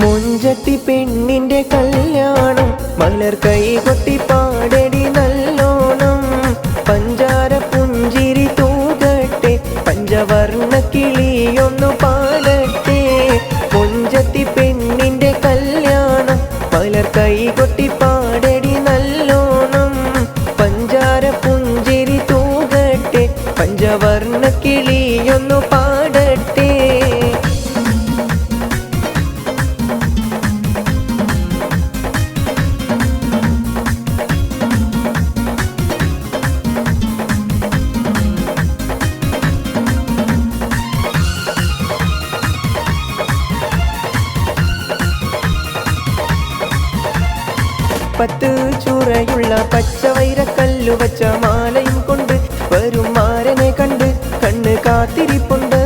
മുഞ്ചത്തി പെണ്ണിന്റെ കല്യാണം മലർ കൈ കൊട്ടി പാടടി നല്ലോണം പഞ്ചാര പുഞ്ചിരി തൂകട്ടെ പഞ്ചവർണ്ണ കിളിയൊന്നു പാടട്ടെ മുഞ്ചത്തി പെണ്ണിന്റെ കല്യാണം മലർ കൈ കൊട്ടി പാടടി നല്ലോണം പഞ്ചാര പുഞ്ചിരി തൂകട്ടെ പഞ്ചവർണ്ണ കിളിയൊന്നു പാടട്ടെ പത്ത് ചുറയുള്ള പച്ചവൈരക്കല്ലു വച്ച മാലയും കൊണ്ട് വരും മാരനെ കണ്ട് കണ്ണ് കാത്തിരിപ്പുണ്ട്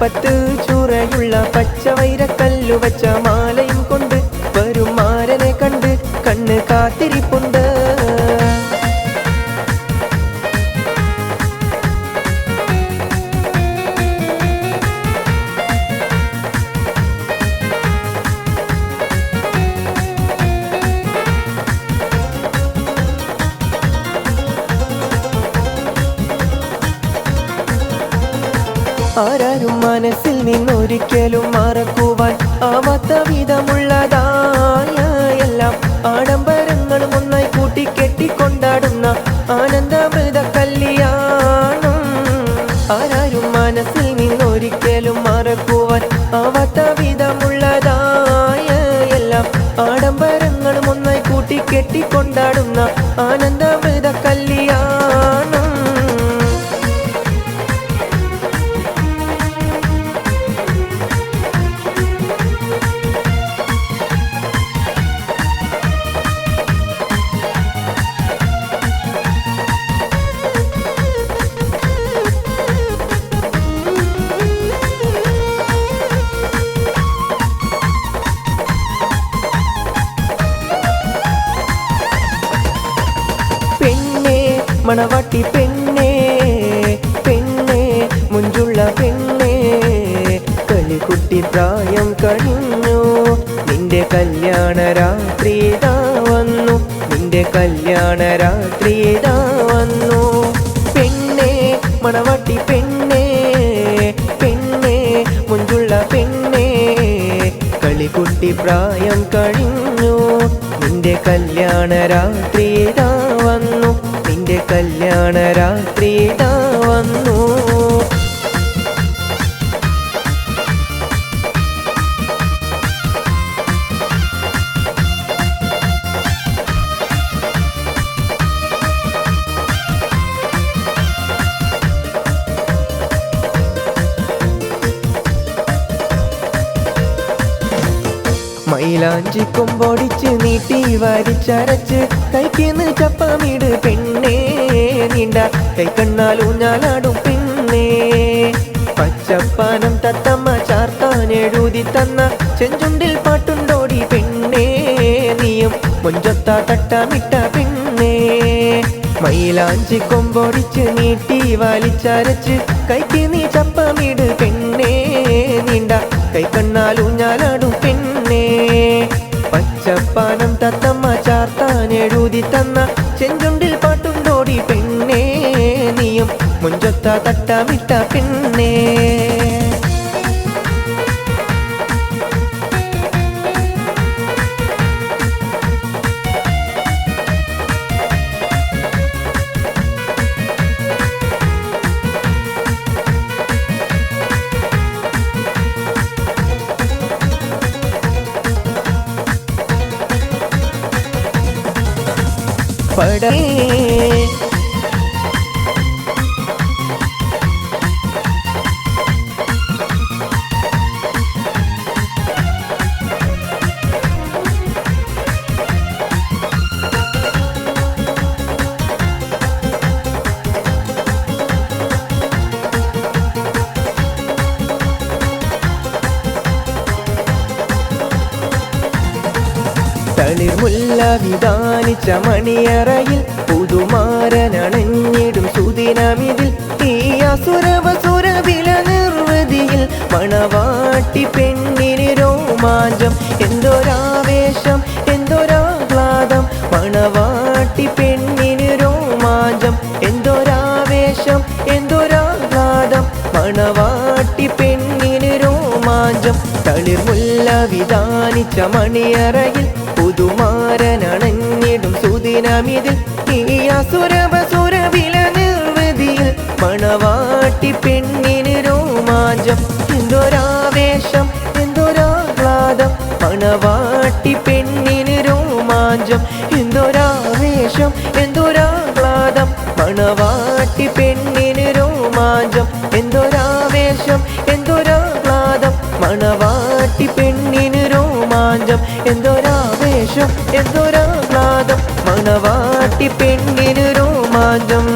പത്ത് ചുറയുള്ള പച്ചവൈരക്കല്ലു വച്ച മാലയും കൊണ്ട് വരും മാരനെ കണ്ട് കണ്ണ് കാത്തിരിപ്പുണ്ട് ആരാരും മനസ്സിൽ നിന്നൊരിക്കലും മറക്കുവാൻ ആവാത്ത വിധമുള്ളതായ എല്ലാം ആഡംബരങ്ങളും ഒന്നായി കൂട്ടിക്കെട്ടിക്കൊണ്ടാടുന്ന ആനന്ദമൃത കല്യാണം ആരാരും മനസ്സിൽ നിന്നൊരിക്കലും മറക്കുവാൻ ആവാത്ത വിധമുള്ളതായ എല്ലാം ആഡംബരങ്ങളും ഒന്നായി കൂട്ടിക്കെട്ടിക്കൊണ്ടാടുന്ന ആനന്ദമൃത കല്യാണം മണവാട്ടി പെണ്ണേ പെണ്ണേ മുഞ്ചുള്ള പെണ്ണേ കളിക്കുട്ടി പ്രായം കഴിഞ്ഞു നിന്റെ കല്യാണ രാത്രി ഇതാ വന്നു നിന്റെ കല്യാണ രാത്രി ഇതാ വന്നു പെണ്ണേ മണവാട്ടി പെണ്ണേ പെണ്ണേ മുഞ്ചുള്ള പെണ്ണേ കളിക്കുട്ടി പ്രായം കഴിഞ്ഞു നിന്റെ കല്യാണ രാത്രി ഇതാ വന്നു നിന്റെ കല്യാണ രാത്രി ഇതാ വന്നു മൈലാഞ്ചി കൊമ്പൊടിച്ച് നീട്ടി വരിച്ചരച്ച് കൈക്കിന്ന് ചപ്പമിട് പെണ്ണേ നീണ്ട കൈക്കണ്ണാലൂഞ്ഞാലാടും പെണ്ണേ പച്ചപ്പാനം തത്തമ്മ ചാർത്താൻ എഴുതി തന്ന ചെഞ്ചുണ്ടിൽ പാട്ടുണ്ടോടി പെണ്ണേ നീയും മുഞ്ചൊത്ത തട്ടമിട്ട പെണ്ണേ മൈലാഞ്ചി കൊമ്പൊടിച്ച് നീട്ടി വലിച്ചരച്ച് കൈക്ക് നീ ചപ്പമിട് പെണ്ണേ നീണ്ട കൈക്കണ്ണാലൂഞ്ഞാലാടും പെണ്ണേ പച്ചപ്പാനം തത്തമ്മ ചാർത്താൻ എഴുതി തന്ന ചെഞ്ചുണ്ടിൽ പാട്ടുണ്ടോടി പെണ്ണേ നീയും മുഞ്ചൊത്ത തട്ടമിട്ട പെണ്ണേ പടേ തളിർമുല്ല വിധാനിച്ച മണിയറയിൽ പുതുമാരനണഞ്ഞിടും സുദിനമിതിൽ ഈ അസുരവസുര വില നിർവൃതിയിൽ മണവാട്ടി പെണ്ണിന് രോമ രോമാഞ്ചം എന്തൊരാവേശം എന്തൊരാഹ്ലാദം മണവാട്ടി പെണ്ണിന് രോമാഞ്ചം എന്തൊരാവേശം എന്തൊരാഹ്ലാദം മണവാട്ടി പെണ്ണിന് രോമാഞ്ചം തളിർമുല്ല വിധാനിച്ച മണിയറയിൽ പുതുമാരനണഞ്ഞിടും സുദിനമിതിൽ ഈ അസുരഭസുരവില നിർവൃതിയിൽ മണവാട്ടി പെണ്ണിന് രോമാഞ്ചം എന്തൊരാവേശം എന്തൊരാഹ്ലാദം മണവാട്ടി പെണ്ണിന് രോമാഞ്ചം എന്തൊരാവേശം എന്തൊരാഹ്ലാദം മണവാട്ടി പെണ്ണിന് രോമാഞ്ചം എന്തൊരാവേശം എന്തൊരാഹ്ലാദം മണവാട്ടി പെണ്ണിന് രോമാഞ്ചം എന്തൊരാവേശം എന്തൊരാഹ്ലാദം മണവാട്ടി പെണ്ണിന് രോമാഞ്ചം